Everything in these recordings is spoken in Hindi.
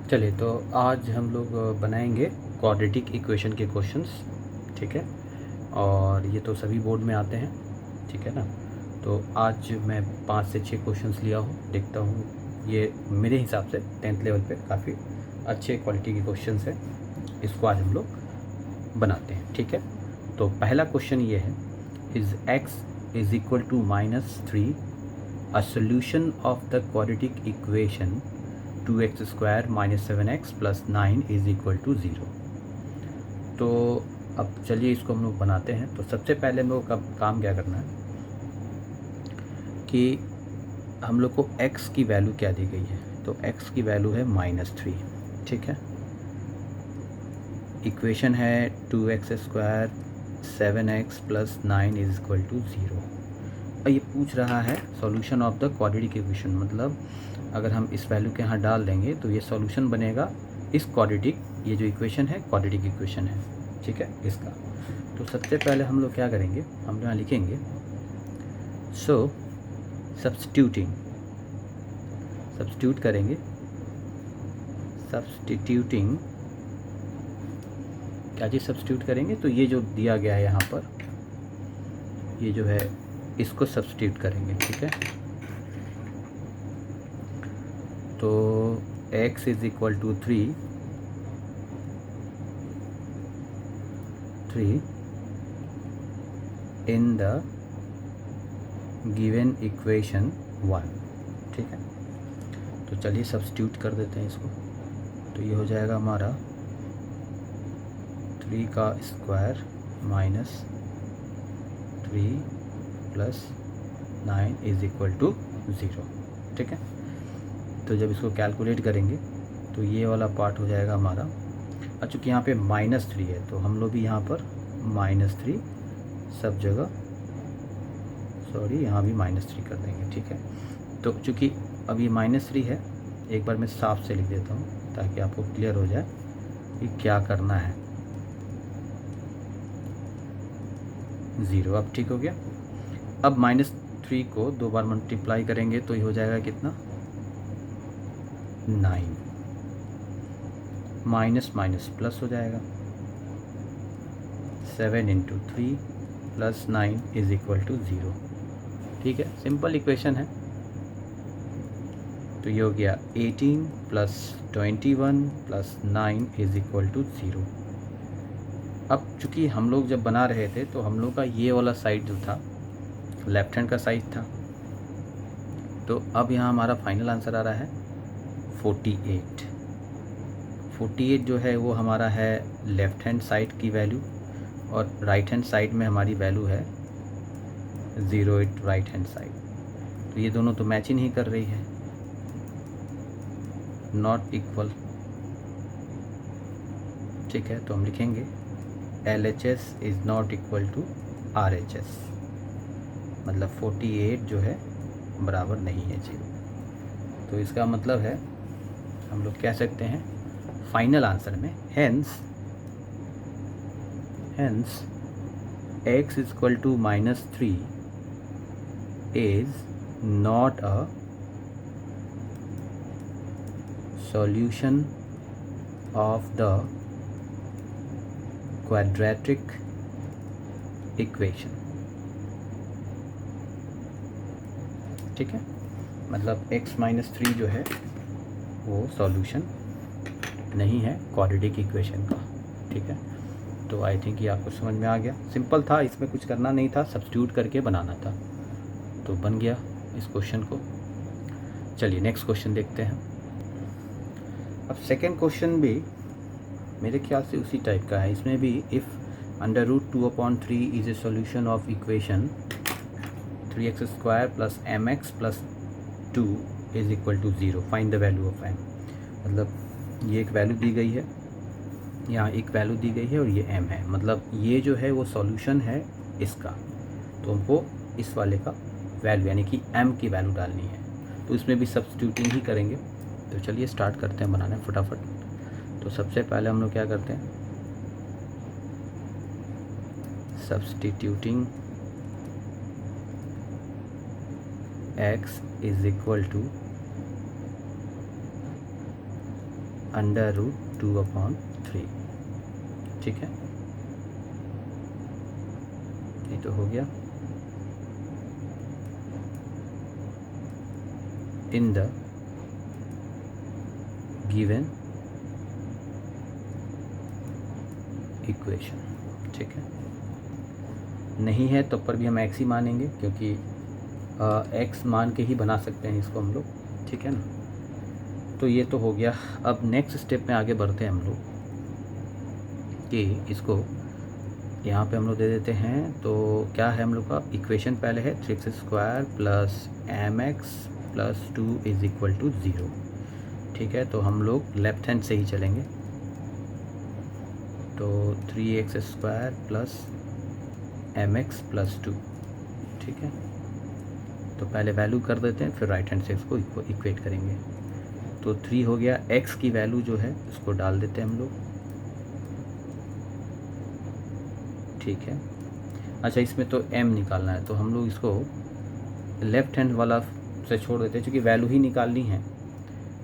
चलिए, तो आज हम लोग बनाएंगे क्वाड्रेटिक इक्वेशन के क्वेश्चंस। ठीक है, और ये तो सभी बोर्ड में आते हैं, ठीक है ना। तो आज मैं 5 से 6 क्वेश्चंस लिया हूँ, देखता हूँ। ये मेरे हिसाब से 10th लेवल पे काफ़ी अच्छे क्वालिटी के क्वेश्चंस हैं। इसको आज हम लोग बनाते हैं, ठीक है। तो पहला क्वेश्चन ये है, is x is equal to -3 a solution of the quadratic equation 2x² - 7x + 9 is equal to 0। तो अब चलिए इसको हम लोग बनाते हैं। तो सबसे पहले हम लोग का काम क्या करना है कि हम लोग को x की वैल्यू क्या दी गई है। तो x की वैल्यू है -3, ठीक है। इक्वेशन है 2x² 7x + 9 is equal to 0। और ये पूछ रहा है solution of the quadratic equation, मतलब अगर हम इस वैल्यू के यहाँ डाल देंगे तो ये सॉल्यूशन बनेगा इस क्वाड्रेटिक, ये जो इक्वेशन है क्वाड्रेटिक इक्वेशन है, ठीक है, इसका। तो सबसे पहले हम लोग क्या करेंगे, हम यहाँ लिखेंगे सो सब्स्टिट्यूट करेंगे। सब्स्टिट्यूटिंग क्या चीज़ सब्स्टिट्यूट करेंगे, तो ये जो दिया गया है यहाँ पर, ये जो है इसको सब्स्टिट्यूट करेंगे, ठीक है। तो x is equal to 3 in the given equation 1, ठीक है। तो चलिए सब्स्टिट्यूट कर देते हैं इसको। तो ये हो जाएगा हमारा 3 का स्क्वायर -3 + 9 इज़ इक्वल टू 0, ठीक है। तो जब इसको कैलकुलेट करेंगे तो ये वाला पार्ट हो जाएगा हमारा, और चूँकि यहाँ पे -3 है तो हम लोग भी यहाँ पर -3 सब जगह, सॉरी यहाँ भी -3 कर देंगे, ठीक है। तो चूँकि अब ये -3 है, एक बार मैं साफ से लिख देता हूँ ताकि आपको क्लियर हो जाए कि क्या करना है। 0 अब ठीक हो गया। अब -3 को 2 बार मल्टीप्लाई करेंगे तो ये हो जाएगा कितना, 9। माइनस माइनस प्लस हो जाएगा, 7 × 3 + 9 इज़ इक्वल टू 0, ठीक है। सिंपल इक्वेशन है। तो ये हो गया 18 + 21 + 9 इज़ इक्वल टू 0। अब चूँकि हम लोग जब बना रहे थे तो हम लोग का ये वाला साइड जो था लेफ्ट हैंड का साइड था, तो अब यहाँ हमारा फाइनल आंसर आ रहा है 48। 48 जो है वो हमारा है लेफ़्ट हैंड साइड की वैल्यू, और राइट हैंड साइड में हमारी वैल्यू है 08 राइट हैंड साइड। तो ये दोनों तो मैच ही नहीं कर रही है, नॉट इक्वल, ठीक है। तो हम लिखेंगे LHS is not equal to RHS, मतलब 48 जो है बराबर नहीं है 0। तो इसका मतलब है हम लोग कह सकते हैं फाइनल आंसर में, hence x is equal to -3 is not a solution of the quadratic equation, ठीक है। मतलब x -3 जो है वो सॉल्यूशन नहीं है क्वाड्रेटिक इक्वेशन का, ठीक है। तो आई थिंक ये आपको समझ में आ गया। सिंपल था, इसमें कुछ करना नहीं था, सब्स्टिट्यूट करके बनाना था, तो बन गया इस क्वेश्चन को। चलिए नेक्स्ट क्वेश्चन देखते हैं। अब सेकंड क्वेश्चन भी मेरे ख्याल से उसी टाइप का है। इसमें भी if √2/3 is a solution of equation 3x² + mx + 2 is equal to 0, find the value of m। मतलब ये एक वैल्यू दी गई है, यहाँ एक वैल्यू दी गई है और ये m है, मतलब ये जो है वो सॉल्यूशन है इसका। तो हमको इस वाले का वैल्यू यानी कि m की वैल्यू डालनी है, तो इसमें भी सब्स्टिट्यूटिंग ही करेंगे। तो चलिए स्टार्ट करते हैं बनाना फटाफट। तो सबसे पहले हम लोग क्या करते हैं, substituting x is equal to √2/3, ठीक है, ये तो हो गया। इन द गिवन इक्वेशन, ठीक है, नहीं है तो पर भी हम x ही मानेंगे, क्योंकि x मान के ही बना सकते हैं इसको हम लोग, ठीक है ना। तो ये तो हो गया। अब नेक्स्ट स्टेप में आगे बढ़ते हैं हम लोग कि इसको यहाँ पे हम लोग दे देते हैं। तो क्या है हम लोग का इक्वेशन, पहले है 3x² plus mx plus 2 is equal to 0, ठीक है। तो हम लोग लेफ्ट हैंड से ही चलेंगे। तो 3x² प्लस mx प्लस 2, ठीक है। तो पहले वैल्यू कर देते हैं, फिर राइट हैंड से इसको इक्वेट करेंगे। तो 3 हो गया, x की वैल्यू जो है उसको डाल देते हैं हम लोग, ठीक है। अच्छा, इसमें तो m निकालना है, तो हम लोग इसको लेफ्ट हैंड वाला से छोड़ देते हैं, क्योंकि वैल्यू ही निकालनी है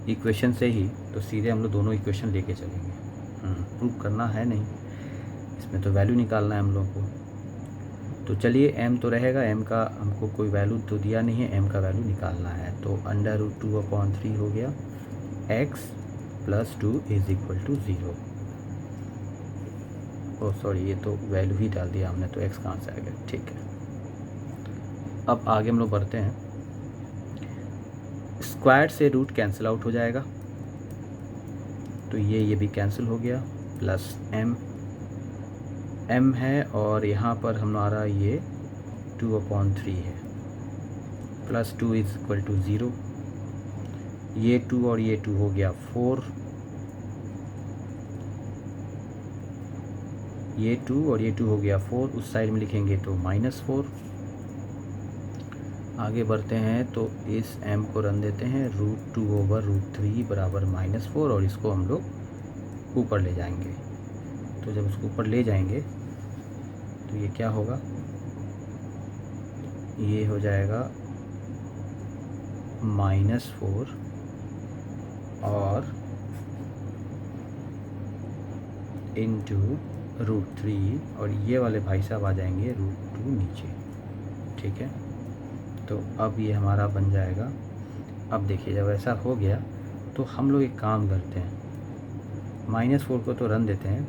इक्वेशन से ही, तो सीधे हम लोग दोनों इक्वेशन लेके चलेंगे। प्रूव करना है नहीं, इसमें तो वैल्यू निकालना है हम लोग को। तो चलिए, m तो रहेगा, m का हमको कोई वैल्यू तो दिया नहीं है, m का वैल्यू निकालना है। तो √2/3 हो गया, x plus 2 is equal to 0। Oh sorry, ये तो वैल्यू ही डाल दिया हमने, तो x कहाँ से आ गया, ठीक है। अब आगे हम लोग बढ़ते हैं। स्क्वायर से रूट कैंसिल आउट हो जाएगा, तो ये भी कैंसिल हो गया, प्लस m है, और यहाँ पर हमारा ये 2/3 है, प्लस 2 इज़ इक्वल टू 0। ये 2 और ये 2 हो गया 4, ये 2 और ये 2 हो गया 4, उस साइड में लिखेंगे तो -4। आगे बढ़ते हैं, तो इस m को रन देते हैं, √2/√3 बराबर -4, और इसको हम लोग ऊपर ले जाएंगे। तो जब इसको ऊपर ले जाएंगे तो ये क्या होगा, ये हो जाएगा -4 और इंटू √3, और ये वाले भाई साहब आ जाएंगे √2 नीचे, ठीक है। तो अब ये हमारा बन जाएगा। अब देखिए, जब ऐसा हो गया तो हम लोग एक काम करते हैं, -4 को तो रन देते हैं,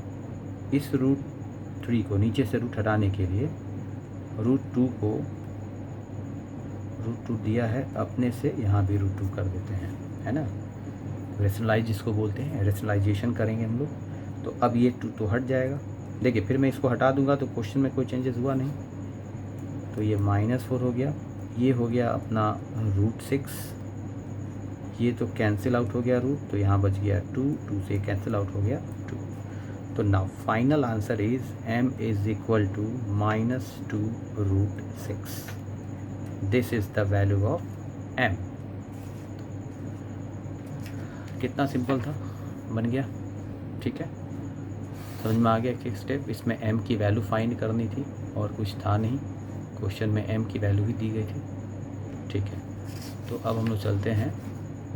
इस √3 को नीचे से रूट हटाने के लिए √2 को √2 दिया है अपने से, यहाँ भी √2 कर देते हैं, है ना। रेशनलाइज जिसको बोलते हैं, रेशनलाइजेशन करेंगे हम लोग। तो अब ये 2 तो हट जाएगा। देखिए, फिर मैं इसको हटा दूंगा तो क्वेश्चन में कोई चेंजेस हुआ नहीं, तो ये -4 हो गया। ये हो गया अपना √6, ये तो कैंसिल आउट हो गया रूट, तो यहाँ बच गया 2 से कैंसिल आउट हो गया 2। तो now final answer is m is equal to -2√6। This is the value of m। कितना सिंपल था, बन गया, ठीक है। समझ में आ गया कि स्टेप, इसमें m की वैल्यू फाइंड करनी थी और कुछ था नहीं, क्वेश्चन में m की वैल्यू ही दी गई थी, ठीक है। तो अब हम लोग चलते हैं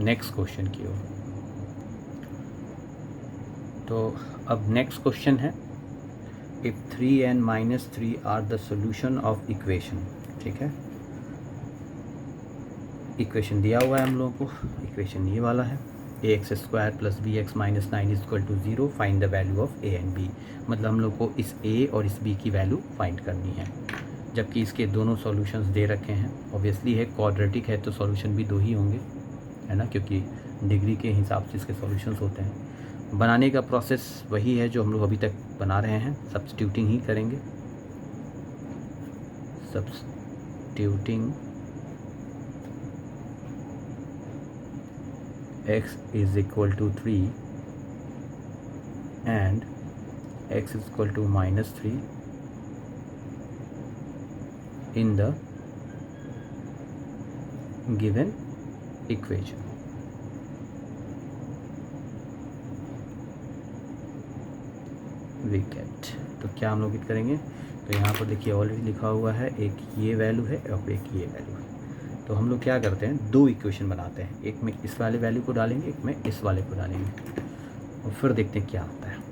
नेक्स्ट क्वेश्चन की ओर। तो अब नेक्स्ट क्वेश्चन है, if 3n - 3 are the solution of equation, ठीक है। इक्वेशन दिया हुआ है हम लोगों को, इक्वेशन ये वाला है, ax² + bx - 9 = 0, find the value of a and b। मतलब हम लोग को इस a और इस b की वैल्यू फाइंड करनी है, जबकि इसके दोनों सॉल्यूशंस दे रखे हैं। ऑब्वियसली है, क्वाड्रेटिक है तो सॉल्यूशन भी 2 ही होंगे, है ना, क्योंकि डिग्री के हिसाब से इसके सॉल्यूशंस होते हैं। बनाने का प्रोसेस वही है जो हम लोग अभी तक बना रहे हैं, सब्स्टिट्यूटिंग ही करेंगे। Substituting x is equal to 3 and x is equal to -3 in the given equation. We get, तो क्या हम लोग करेंगे, तो यहाँ पर देखिए ऑलरेडी लिखा हुआ है, एक ये वैल्यू है और एक ये वैल्यू है। तो हम लोग क्या करते हैं, 2 इक्वेशन बनाते हैं, एक में इस वाले वैल्यू को डालेंगे, एक में इस वाले को डालेंगे। और फिर देखते हैं क्या आता है।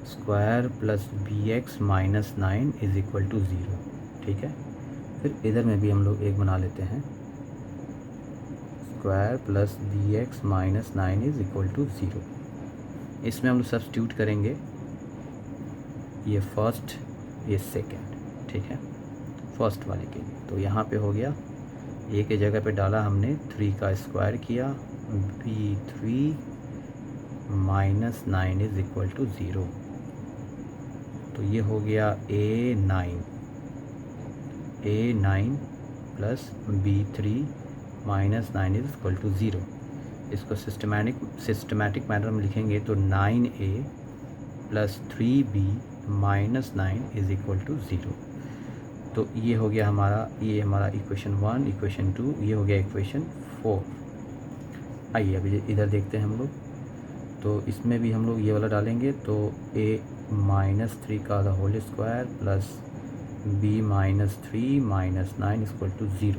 Square plus b x minus 9 is equal to 0, ठीक है। फिर इधर में भी हम लोग एक बना लेते हैं, square plus b x minus 9 is equal to 0। इसमें हम लोग सब्स्टिट्यूट करेंगे, ये फर्स्ट ये सेकेंड, ठीक है, फर्स्ट वाले के लिए। तो यहाँ पे हो गया, ए के जगह पे डाला हमने 3 का स्क्वायर किया, b 3 minus 9 is equal to 0। तो ये हो गया a 9 plus b 3 minus 9 is equal to 0। इसको सिस्टमैटिक मैनर में लिखेंगे तो 9a plus 3b minus 9 is equal to 0। तो ये हो गया हमारा, ये हमारा इक्वेशन 1, इक्वेशन 2, ये हो गया इक्वेशन 4। आइए अभी इधर देखते हैं हम लोग। तो इसमें भी हम लोग ये वाला डालेंगे, तो a माइनस 3 का the whole square plus b minus 3 minus 9 equal to 0।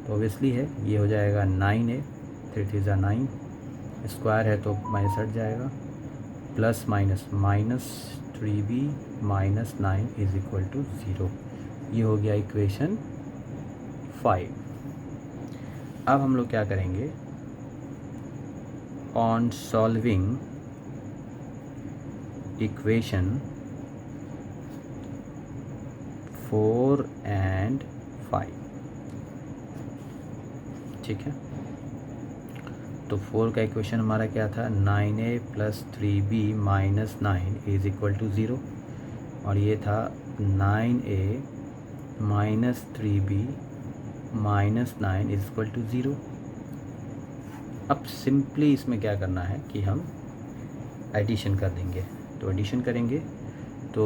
तो ऑब्वियसली है, ये हो जाएगा 9a, 3 3 ज़ा 9, स्क्वायर है तो माइनस हट जाएगा, plus minus minus 3b minus 9 is equal to 0। ये हो गया इक्वेशन 5। अब हम लोग क्या करेंगे, ऑन सॉल्विंग इक्वेशन 4 and 5, ठीक है। तो 4 का इक्वेशन हमारा क्या था, 9a plus 3b minus 9 is equal to 0, और ये था 9a minus 3b minus 9 is equal to 0। अब सिंपली इसमें क्या करना है कि हम एडिशन कर देंगे। तो एडिशन करेंगे तो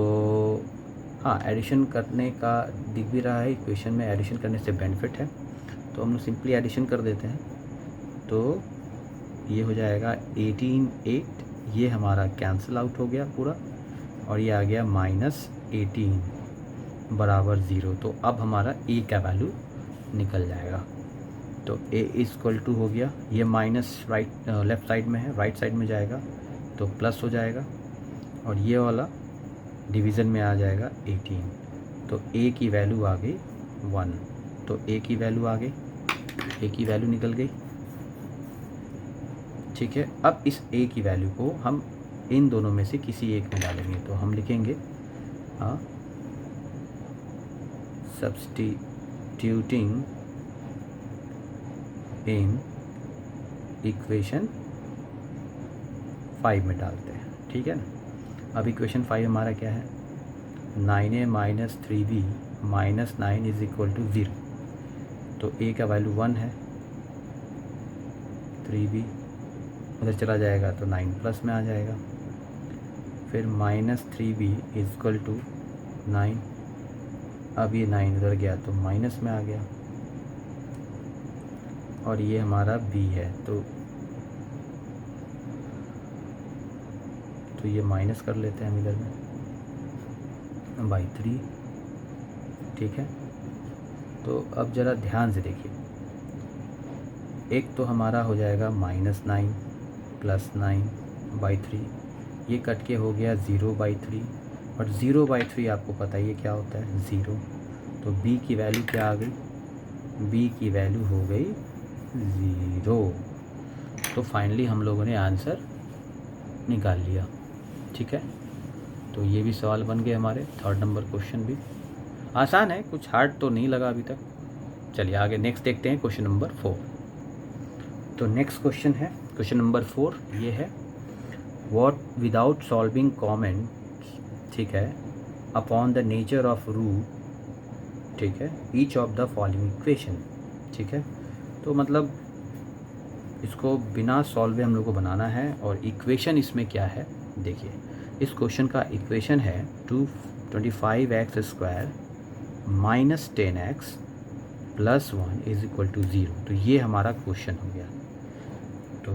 हाँ, एडिशन करने का दिख भी रहा है इक्वेशन में, एडिशन करने से बेनिफिट है, तो हम लोग सिंपली एडिशन कर देते हैं। तो ये हो जाएगा 18 8, ये हमारा कैंसिल आउट हो गया पूरा, और ये आ गया माइनस 18 बराबर 0। तो अब हमारा a का वैल्यू निकल जाएगा। तो a इक्वल टू हो गया, ये माइनस लेफ़्ट साइड में है, राइट साइड में जाएगा तो प्लस हो जाएगा, और ये वाला डिवीज़न में आ जाएगा 18। तो a की वैल्यू आ गई 1। तो a की वैल्यू आ गई, a की वैल्यू निकल गई, ठीक है। अब इस a की वैल्यू को हम इन दोनों में से किसी एक में डालेंगे। तो हम लिखेंगे सब्स्टिट्यूटिंग इन इक्वेशन 5 में डालते हैं, ठीक है ना। अब इक्वेशन 5 हमारा क्या है, 9a minus 3b minus 9 is equal to 0। तो a का वैल्यू 1 है, 3b उधर चला जाएगा तो 9 प्लस में आ जाएगा, फिर minus 3b is equal to 9। अब ये 9 उधर गया तो माइनस में आ गया, और ये हमारा b है, तो ये माइनस कर लेते हैं हम इधर में बाई 3, ठीक है। तो अब ज़रा ध्यान से देखिए, एक तो हमारा हो जाएगा माइनस 9 प्लस 9 बाई 3, ये कट के हो गया 0 बाई 3, और 0 बाई 3 आपको पता ही है क्या होता है, 0। तो b की वैल्यू क्या आ गई, b की वैल्यू हो गई 0। तो फाइनली हम लोगों ने आंसर निकाल लिया, ठीक है। तो ये भी सवाल बन गए हमारे। 3rd नंबर क्वेश्चन भी आसान है, कुछ हार्ड तो नहीं लगा अभी तक। चलिए आगे नेक्स्ट देखते हैं, क्वेश्चन नंबर 4। तो नेक्स्ट क्वेश्चन है क्वेश्चन नंबर 4, ये है व्हाट विदाउट सॉल्विंग कॉमेंट, ठीक है, upon the nature of root, ठीक है, each of the following equation, ठीक है। तो मतलब इसको बिना सॉल्वे हम लोग को बनाना है, और इक्वेशन इसमें क्या है देखिए। इस क्वेश्चन का इक्वेशन है 225x square minus 10x plus 1 is equal to 0। तो ये हमारा क्वेश्चन हो गया। तो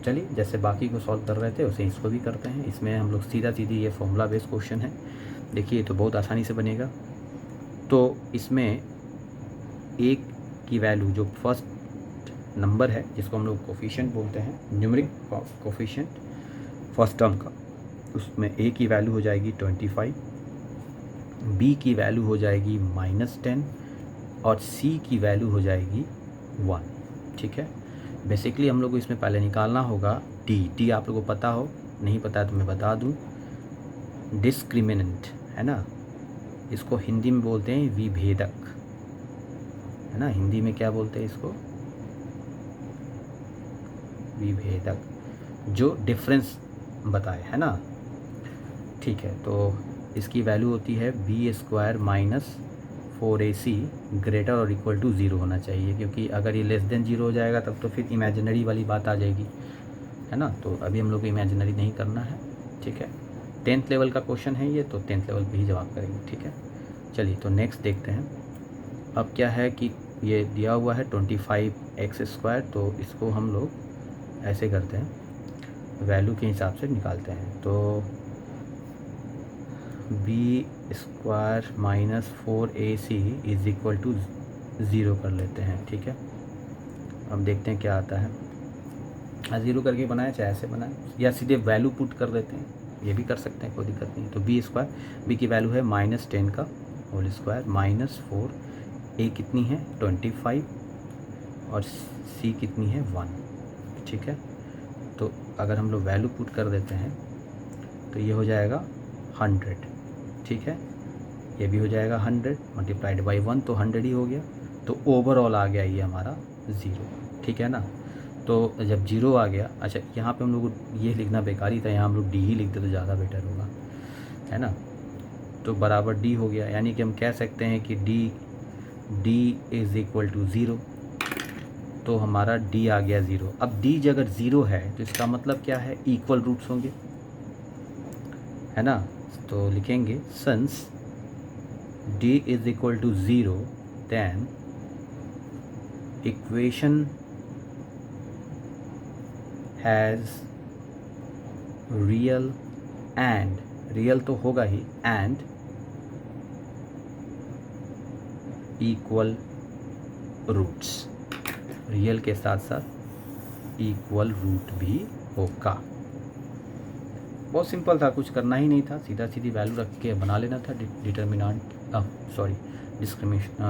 चलिए जैसे बाकी को सॉल्व कर रहे थे वैसे इसको भी करते हैं। इसमें हम लोग सीधी ये फॉर्मूला बेस्ड क्वेश्चन है, देखिए तो बहुत आसानी से बनेगा। तो इसमें एक की वैल्यू जो फर्स्ट नंबर है जिसको हम लोग कोफिशिएंट बोलते हैं, न्यूमेरिक कोफिशिएंट फर्स्ट टर्म का, उसमें a की वैल्यू हो जाएगी 25, b की वैल्यू हो जाएगी -10 और c की वैल्यू हो जाएगी 1। ठीक है, बेसिकली हम लोग को इसमें पहले निकालना होगा d आप लोगों को पता हो, नहीं पता है तो मैं बता दूं, डिस्क्रिमिनेंट है ना, इसको हिंदी में बोलते हैं विभेदक, है ना, हिंदी में क्या बोलते हैं इसको, विभेदक, जो डिफरेंस बताए, है ना। ठीक है, तो इसकी वैल्यू होती है b² - 4ac ग्रेटर और इक्वल टू 0 होना चाहिए, क्योंकि अगर ये लेस देन 0 हो जाएगा तब तो फिर इमेजिनरी वाली बात आ जाएगी, है ना। तो अभी हम लोग को इमेजिनरी नहीं करना है। ठीक है, 10th लेवल का क्वेश्चन है ये, तो 10th लेवल पे ही जवाब करेंगे। ठीक है, चलिए तो नेक्स्ट देखते हैं। अब क्या है कि ये दिया हुआ है 25x², तो इसको हम लोग ऐसे करते हैं, वैल्यू के हिसाब से निकालते हैं। तो b² - 4ac is equal to 0 कर लेते हैं। ठीक है, अब देखते हैं क्या आता है। 0 करके बनाए, चाहे ऐसे बनाए, या सीधे वैल्यू पुट कर देते हैं, ये भी कर सकते हैं, कोई दिक्कत नहीं। तो b² की वैल्यू है -10 का होल स्क्वायर -4, a कितनी है 25 और c कितनी है 1। ठीक है, तो अगर हम लोग वैल्यू पुट कर देते हैं तो ये हो जाएगा 100। ठीक है, ये भी हो जाएगा 100 मल्टीप्लाइड बाई 1, तो 100 ही हो गया। तो ओवरऑल आ गया ये हमारा 0। ठीक है ना, तो जब 0 आ गया, अच्छा यहाँ पे हम लोग ये लिखना बेकार ही था, यहाँ हम लोग d ही लिखते तो ज़्यादा बेटर होगा, है ना। तो बराबर d हो गया, यानी कि हम कह सकते हैं कि d इज़ इक्वल टू 0, तो हमारा d आ गया 0। अब d अगर 0 है तो इसका मतलब क्या है, इक्वल रूट्स होंगे, है ना। तो लिखेंगे since d is equal to 0 then equation has real and, real तो होगा ही, एंड इक्वल रूट्स, रियल के साथ साथ इक्वल रूट भी होगा। बहुत सिंपल था, कुछ करना ही नहीं था, सीधा सीधी वैल्यू रख के बना लेना था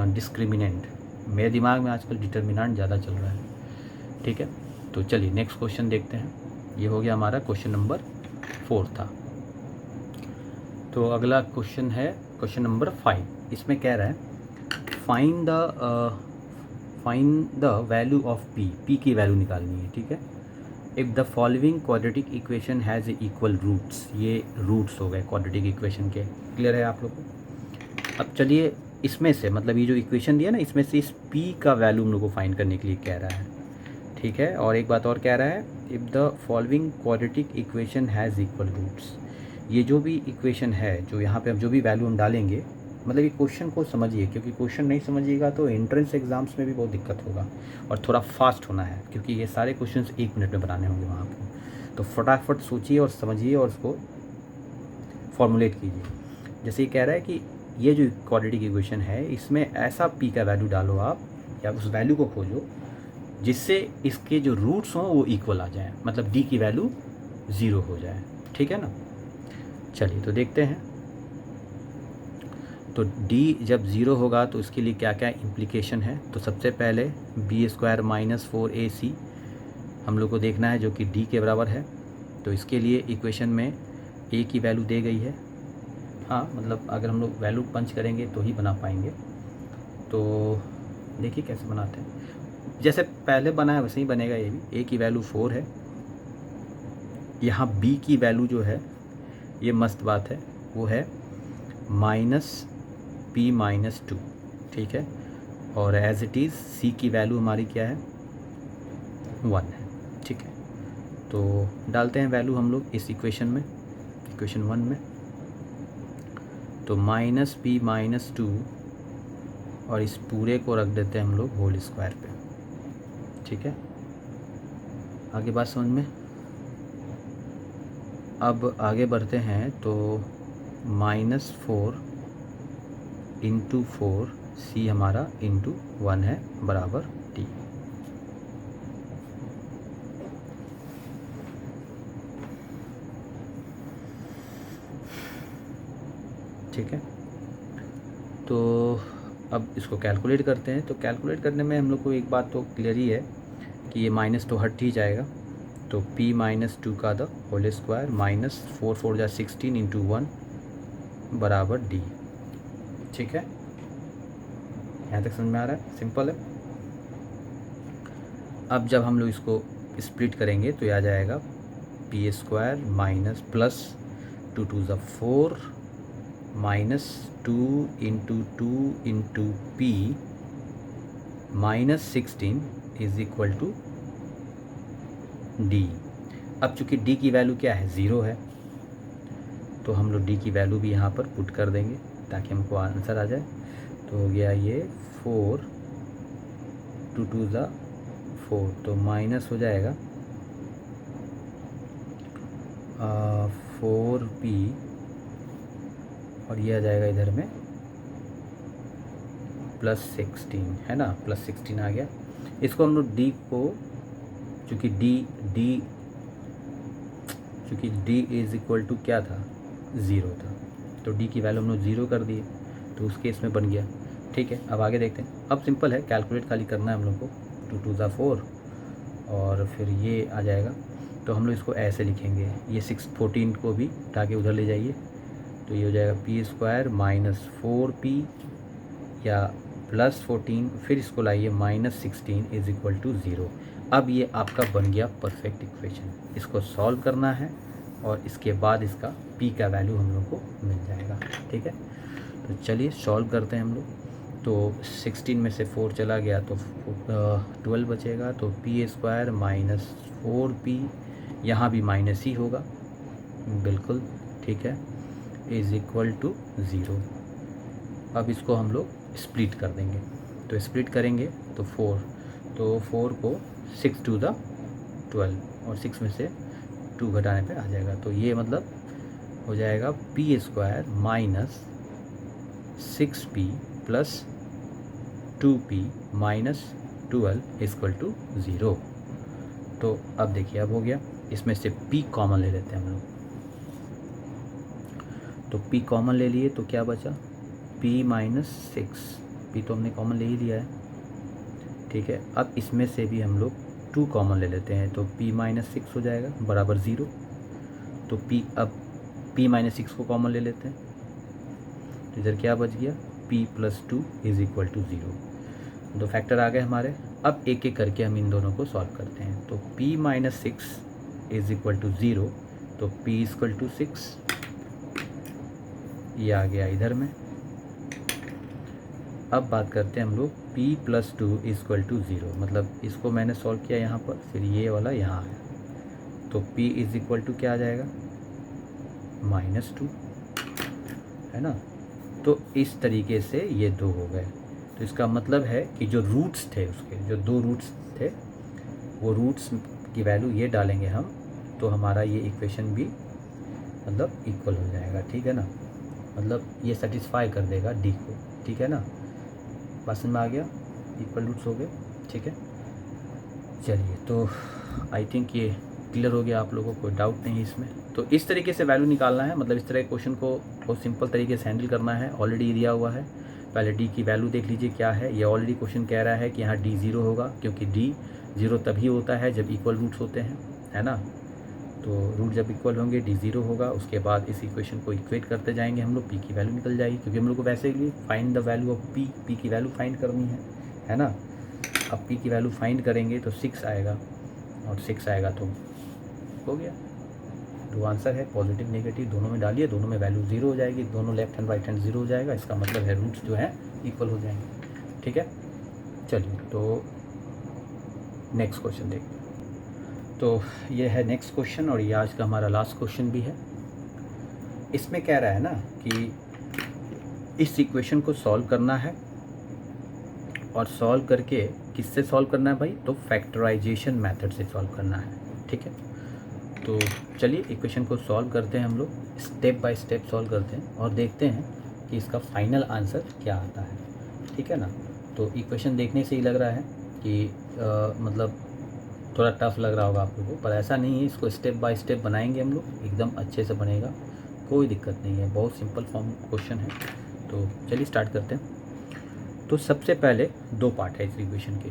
डिस्क्रिमिनेंट। मेरे दिमाग में आजकल डिटर्मिनेंट ज़्यादा चल रहा है। ठीक है, तो चलिए नेक्स्ट क्वेश्चन देखते हैं। ये हो गया हमारा क्वेश्चन नंबर 4 था। तो अगला क्वेश्चन है क्वेश्चन नंबर 5। इसमें कह रहा है find the value of p की वैल्यू निकालनी है। ठीक है, if the following quadratic equation has equal roots, ये रूट्स हो गए क्वाड्रेटिक इक्वेशन के, क्लियर है आप लोग को। अब चलिए इसमें से, मतलब ये जो इक्वेशन दिया ना, इसमें से इस p का वैल्यू हम लोग को फाइंड करने के लिए कह रहा है। ठीक है, और एक बात और कह रहा है, if the following quadratic equation has equal roots, ये जो भी इक्वेशन है, जो यहाँ पे अब जो भी वैल्यू हम डालेंगे, मतलब ये क्वेश्चन को समझिए, क्योंकि क्वेश्चन नहीं समझिएगा तो एंट्रेंस एग्जाम्स में भी बहुत दिक्कत होगा, और थोड़ा फास्ट होना है, क्योंकि ये सारे क्वेश्चंस 1 मिनट में बनाने होंगे वहाँ पर। तो फटाफट सोचिए और समझिए और उसको फॉर्मुलेट कीजिए। जैसे ये कह रहा है कि ये जो क्वाड्रेटिक इक्वेशन है, इसमें ऐसा p का वैल्यू डालो आप, या उस वैल्यू को खोजो जिससे इसके जो रूट्स हों वो इक्वल आ जाए, मतलब d की वैल्यू 0 हो जाए। ठीक है ना, चलिए तो देखते हैं। तो d जब 0 होगा तो इसके लिए क्या क्या इम्प्लीकेशन है। तो सबसे पहले b² - 4ac हम लोग को देखना है, जो कि d के बराबर है। तो इसके लिए इक्वेशन में a की वैल्यू दे गई है, हाँ, मतलब अगर हम लोग वैल्यू पंच करेंगे तो ही बना पाएंगे। तो देखिए कैसे बनाते हैं, जैसे पहले बनाया वैसे ही बनेगा ये भी। a की वैल्यू 4 है, यहाँ b की वैल्यू जो है, ये मस्त बात है, वो है -p - 2। ठीक है, और एज इट इज़ c की वैल्यू हमारी क्या है, 1 है। ठीक है, तो डालते हैं वैल्यू हम लोग इस इक्वेशन में, इक्वेशन 1 में। तो -p - 2 और इस पूरे को रख देते हैं हम लोग होल स्क्वायर पे। ठीक है, आगे बात समझ में। अब आगे बढ़ते हैं, तो -4 × 4 c हमारा × 1 है बराबर t। ठीक है। तो अब इसको कैलकुलेट करते हैं। तो कैलकुलेट करने में हम लोग को एक बात तो क्लियर ही है कि ये माइनस तो हट ही जाएगा। तो p माइनस 2 का द होल स्क्वायर माइनस 4 4 जा 16 इंटू 1 बराबर d। ठीक है, यहाँ तक समझ में आ रहा है, सिंपल है। अब जब हम लोग इसको स्प्लिट करेंगे तो ये आ जाएगा पी स्क्वायर माइनस प्लस 2 2 ज़ा 4 minus 2 into 2 into p minus 16 is equal to d. अब चूँकि डी की वैल्यू क्या है, ज़ीरो है, तो हम लोग डी की वैल्यू भी यहाँ पर पुट कर देंगे ताकि हमको आंसर आ जाए। तो हो गया ये 4 2 2 ज़ा 4, तो माइनस हो जाएगा 4p और ये आ जाएगा इधर में प्लस 16, है ना, प्लस 16 आ गया। इसको हम लोग d को चूँकि d इज़ इक्वल टू क्या था, ज़ीरो था, तो d की वैल्यू हम लोग ज़ीरो कर दिए, तो उस केस में बन गया। ठीक है, अब आगे देखते हैं। अब सिंपल है, कैलकुलेट खाली करना है हम लोग को। 2 2 ज़ा 4 और फिर ये आ जाएगा, तो हम लोग इसको ऐसे लिखेंगे, ये 14 को भी उठा के उधर ले जाइए, तो ये हो जाएगा पी स्क्वायर माइनस 4p या प्लस 14, फिर इसको लाइए minus 16 is equal to zero. अब ये आपका बन गया परफेक्ट इक्वेशन। इसको सॉल्व करना है और इसके बाद इसका p का वैल्यू हम लोग को मिल जाएगा। ठीक है, तो चलिए सॉल्व करते हैं हम लोग। तो 16 में से 4 चला गया तो 12 बचेगा, तो पी स्क्वायर माइनस 4p, यहाँ भी माइनस ही होगा, बिल्कुल ठीक है, इज़ इक्वल टू ज़ीरो। अब इसको हम लोग स्प्लिट कर देंगे, तो स्प्लिट करेंगे तो 4 को 6 टू द 12 और 6 में से 2 घटाने पे आ जाएगा, तो ये मतलब हो जाएगा p square minus 6p plus 2p minus 12 equal to zero. तो अब देखिए, अब हो गया, इसमें से p कॉमन ले लेते हैं हम लोग। तो p कॉमन ले लिए तो क्या बचा, p माइनस 6, p तो हमने कॉमन ले ही लिया है। ठीक है, अब इसमें से भी हम लोग 2 कॉमन ले लेते हैं, तो p माइनस 6 हो जाएगा बराबर ज़ीरो। तो अब p माइनस 6 को कॉमन ले लेते हैं, तो इधर क्या बच गया, p plus 2 is equal to zero. 2 factor आ गए हमारे। अब एक एक करके हम इन दोनों को सॉल्व करते हैं। तो p minus 6 is equal to zero, तो p इक्वल टू 6, ये आ गया इधर में। अब बात करते हैं हम लोग p plus 2 equal to zero, मतलब इसको मैंने सॉल्व किया यहाँ पर, फिर ये वाला यहाँ है, तो p इज़ इक्वल टू क्या आ जाएगा, -2, है ना। तो इस तरीके से ये 2 हो गए। तो इसका मतलब है कि जो रूट्स थे उसके, जो 2 रूट्स थे, वो रूट्स की वैल्यू ये डालेंगे हम, तो हमारा ये इक्वेशन भी मतलब इक्वल हो जाएगा। ठीक है ना, मतलब ये सेटिस्फाई कर देगा डी को। ठीक है ना, बात समझ में आ गया, इक्वल रूट्स हो गए। ठीक है, चलिए, तो आई थिंक ये क्लियर हो गया आप लोगों को, कोई डाउट नहीं इसमें। तो इस तरीके से वैल्यू निकालना है, मतलब इस तरह के क्वेश्चन को बहुत सिंपल तरीके से हैंडल करना है। ऑलरेडी दिया हुआ है, पहले डी की वैल्यू देख लीजिए क्या है। ये ऑलरेडी क्वेश्चन कह रहा है कि यहाँ डी ज़ीरो होगा, क्योंकि डी ज़ीरो तभी होता है जब इक्वल रूट्स होते हैं, है ना। तो रूट जब इक्वल होंगे डी ज़ीरो होगा। उसके बाद इस इक्वेशन को इक्वेट करते जाएंगे हम लोग, पी की वैल्यू निकल जाएगी, क्योंकि हम लोग को वैसे ही find the value of P की वैल्यू फाइंड करनी है ना। अब पी की वैल्यू फाइंड करेंगे तो 6 आएगा, और 6 आएगा तो हो गया। 2 आंसर है, पॉजिटिव नेगेटिव दोनों में डालिए, दोनों में वैल्यू ज़ीरो हो जाएगी, दोनों left hand right hand zero हो जाएगा। इसका मतलब है रूट्स जो हैं इक्वल हो जाएंगे। ठीक है, चलिए, तो नेक्स्ट क्वेश्चन देखते हैं। तो ये है नेक्स्ट क्वेश्चन, और ये आज का हमारा लास्ट क्वेश्चन भी है। इसमें कह रहा है ना कि इस इक्वेशन को सॉल्व करना है, और सॉल्व करके किससे सॉल्व करना है भाई, तो फैक्टराइजेशन मेथड से सॉल्व करना है। ठीक है, तो चलिए इक्वेशन को सॉल्व करते हैं हम लोग, स्टेप बाय स्टेप सॉल्व करते हैं और देखते हैं कि इसका फाइनल आंसर क्या आता है। ठीक है ना, तो इक्वेशन देखने से ही लग रहा है कि मतलब थोड़ा टफ लग रहा होगा आप लोगों को, पर ऐसा नहीं है। इसको स्टेप बाय स्टेप बनाएंगे हम लोग, एकदम अच्छे से बनेगा, कोई दिक्कत नहीं है, बहुत सिंपल फॉर्म क्वेश्चन है। तो चलिए स्टार्ट करते हैं। तो सबसे पहले 2 पार्ट है इस इक्वेशन के,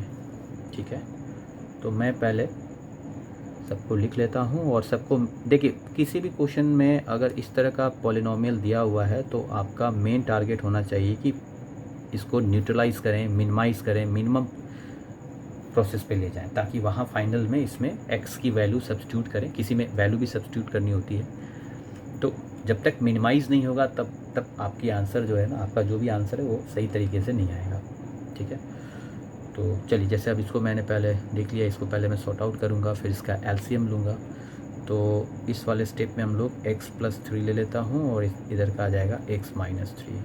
ठीक है। तो मैं पहले सबको लिख लेता हूँ और सबको देखिए, किसी भी क्वेश्चन में अगर इस तरह का पॉलिनोमियल दिया हुआ है तो आपका मेन टारगेट होना चाहिए कि इसको न्यूट्रलाइज करें, मिनिमाइज़ करें, मिनिमम प्रोसेस पे ले जाएं, ताकि वहाँ फाइनल में इसमें x की वैल्यू सब्स्टिट्यूट करें। किसी में वैल्यू भी सब्स्टिट्यूट करनी होती है। तो जब तक मिनिमाइज़ नहीं होगा तब आपकी आंसर जो है ना, आपका जो भी आंसर है वो सही तरीके से नहीं आएगा, ठीक है। तो चलिए, जैसे अब इसको मैंने पहले देख लिया, इसको पहले मैं सॉर्ट आउट करूँगा, फिर इसका एलसीएम लूँगा। तो इस वाले स्टेप में हम लोग x+3 ले लेता हूँ और इधर का आ जाएगा x-3।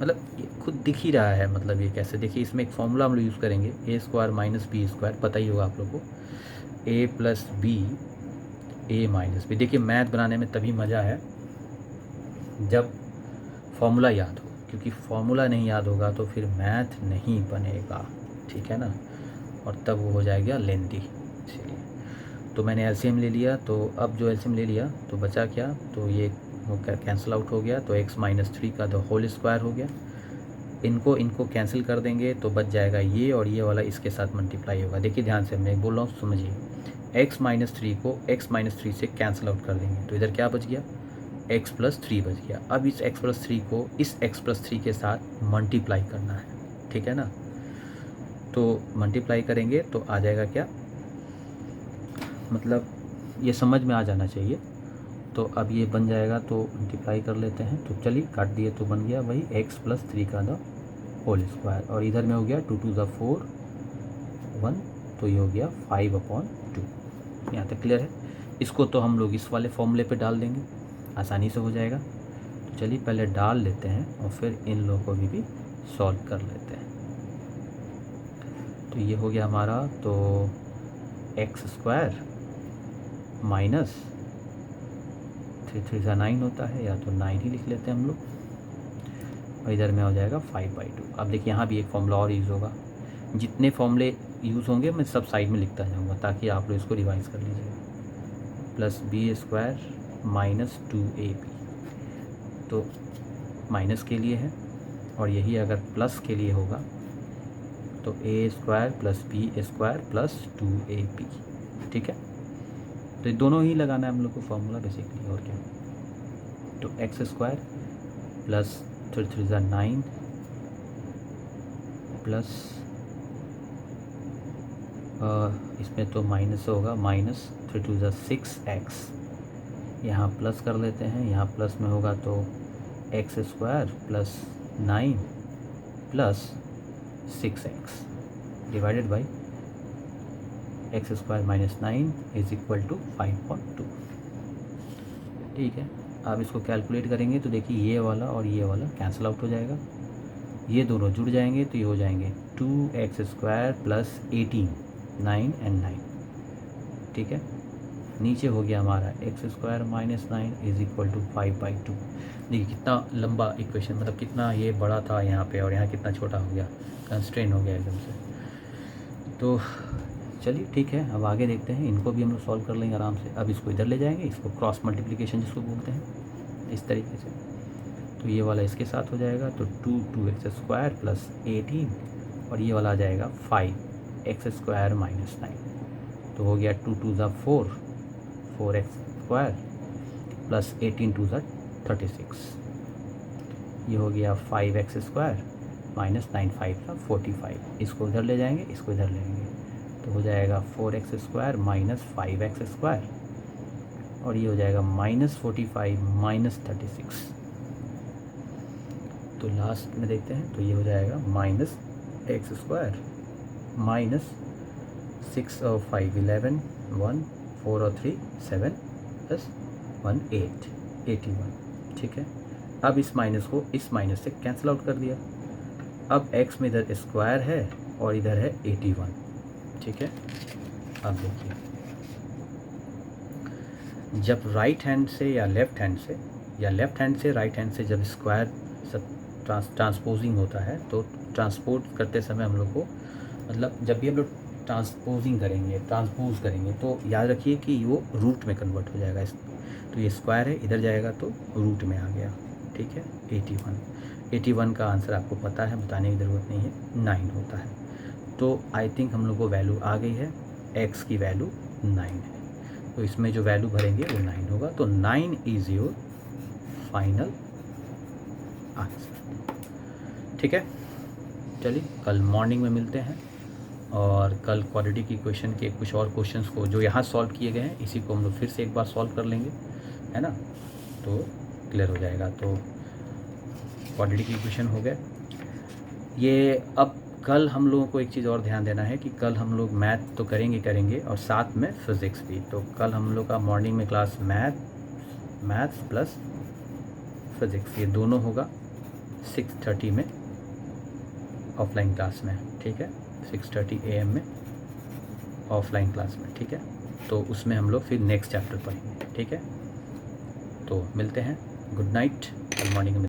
मतलब ये खुद दिख ही रहा है, मतलब ये कैसे, देखिए इसमें एक फॉर्मूला हम लोग यूज़ करेंगे, a² - b², पता ही होगा आप लोग को, a + b a - b। देखिए मैथ बनाने में तभी मज़ा है जब फॉर्मूला याद हो, क्योंकि फॉर्मूला नहीं याद होगा तो फिर मैथ नहीं बनेगा, ठीक है ना, और तब वो हो जाएगा लेंथी। इसलिए तो मैंने एलसीएम ले लिया। तो अब जो एलसीएम ले लिया तो बचा क्या, तो ये कैंसिल आउट हो गया, तो x-3 का द होल स्क्वायर हो गया। इनको कैंसिल कर देंगे तो बच जाएगा ये, और ये वाला इसके साथ मल्टीप्लाई होगा। देखिए ध्यान से मैं बोल रहा हूँ, समझिए, x-3 को x-3 से कैंसिल आउट कर देंगे तो इधर क्या बच गया, x+3 बच गया। अब इस x+3 को इस x+3 के साथ मल्टीप्लाई करना है, ठीक है ना। तो मल्टीप्लाई करेंगे तो आ जाएगा क्या, मतलब ये समझ में आ जाना चाहिए। तो अब ये बन जाएगा, तो मल्टीप्लाई कर लेते हैं। तो चलिए काट दिए तो बन गया वही x+3 का द होल स्क्वायर, और इधर में हो गया 2 × 4 1, तो ये हो गया 5/2। यहाँ तक क्लियर है। इसको तो हम लोग इस वाले फॉर्मूले पे डाल देंगे, आसानी से हो जाएगा। तो चलिए पहले डाल लेते हैं और फिर इन लोगों को भी सॉल्व कर लेते हैं। तो ये हो गया हमारा, तो x² माइनस 3 3 9 होता है, या तो 9 ही लिख लेते हैं हम लोग, और इधर में हो जाएगा 5/2। अब देखिए यहाँ भी एक फॉर्मूला और यूज़ होगा, जितने फॉर्मूले यूज़ होंगे मैं सब साइड में लिखता जाऊँगा ताकि आप लोग इसको रिवाइज कर लीजिएगा। +b² - 2ab, तो माइनस के लिए है, और यही अगर प्लस के लिए होगा तो a² + b² + 2ab, ठीक है। तो ये दोनों ही लगाना है हम लोग को फॉर्मूला बेसिकली, और क्या। तो x² + 3 3 9 प्लस इसमें तो माइनस होगा, -3 2 6x, यहाँ प्लस कर लेते हैं। यहाँ प्लस में होगा तो x² + 9 + 6x divided by x² - 9 = 5/2, ठीक है। अब इसको कैलकुलेट करेंगे तो देखिए ये वाला और ये वाला कैंसिल आउट हो जाएगा, ये दोनों जुड़ जाएंगे तो ये हो जाएंगे 2x² + 18, 9 and 9, ठीक है। नीचे हो गया हमारा x² - 9 = 5/2। देखिए कितना लंबा इक्वेशन, मतलब कितना ये बड़ा था यहाँ पे और यहाँ कितना छोटा हो गया, कंस्ट्रेन हो गया एकदम से। तो चलिए ठीक है, अब आगे देखते हैं, इनको भी हम लोग सॉल्व कर लेंगे आराम से। अब इसको इधर ले जाएंगे, इसको क्रॉस मल्टीप्लिकेशन जिसको बोलते हैं, इस तरीके से। तो ये वाला इसके साथ हो जाएगा, तो 2x² + 18, और ये वाला आ जाएगा 5x² - 9, तो हो गया 2 2 4 4x² + 18 2 36, ये हो गया 5x² - 9 5 45। इसको इधर ले जाएंगे, इसको इधर ले जाएंगे, तो हो जाएगा 4x² - 5x², और ये हो जाएगा -45 - 36। तो लास्ट में देखते हैं, तो ये हो जाएगा -x² - 6 और 5 11 1 4 और 3 7 + 1 8 81, ठीक है। अब इस माइनस को इस माइनस से कैंसिल आउट कर दिया। अब x में इधर स्क्वायर है और इधर है 81, ठीक है। अब देखिए, जब राइट हैंड से या लेफ़्ट हैंड से राइट हैंड से जब स्क्वायर सब ट्रांसपोजिंग होता है, तो ट्रांसपोर्ट करते समय हम लोग को, मतलब जब भी हम लोग ट्रांसपोज करेंगे तो याद रखिए कि वो रूट में कन्वर्ट हो जाएगा। तो ये स्क्वायर है, इधर जाएगा तो रूट में आ गया, ठीक है। 81 का आंसर आपको पता है, बताने की ज़रूरत नहीं है, 9 होता है। तो आई थिंक हम लोग को वैल्यू आ गई है, x की वैल्यू 9 है, तो इसमें जो वैल्यू भरेंगे वो 9 होगा। तो 9 इज़ योर फाइनल आंसर, ठीक है। चलिए कल मॉर्निंग में मिलते हैं, और कल क्वाड्रेटिक इक्वेशन के कुछ और क्वेश्चंस को जो यहाँ सॉल्व किए गए हैं इसी को हम लोग फिर से एक बार सॉल्व कर लेंगे, है ना, तो क्लियर हो जाएगा। तो क्वाड्रेटिक इक्वेशन हो गए ये। अब कल हम लोगों को एक चीज़ और ध्यान देना है कि कल हम लोग मैथ तो करेंगे और साथ में फिज़िक्स भी। तो कल हम लोग का मॉर्निंग में क्लास मैथ्स प्लस फिज़िक्स, ये दोनों होगा 6:30 में ऑफलाइन क्लास में, ठीक है, 6:30 AM में ऑफलाइन क्लास में, ठीक है। तो उसमें हम लोग फिर नेक्स्ट चैप्टर पढ़ेंगे, ठीक है। तो मिलते हैं, गुड नाइट, कल मॉर्निंग में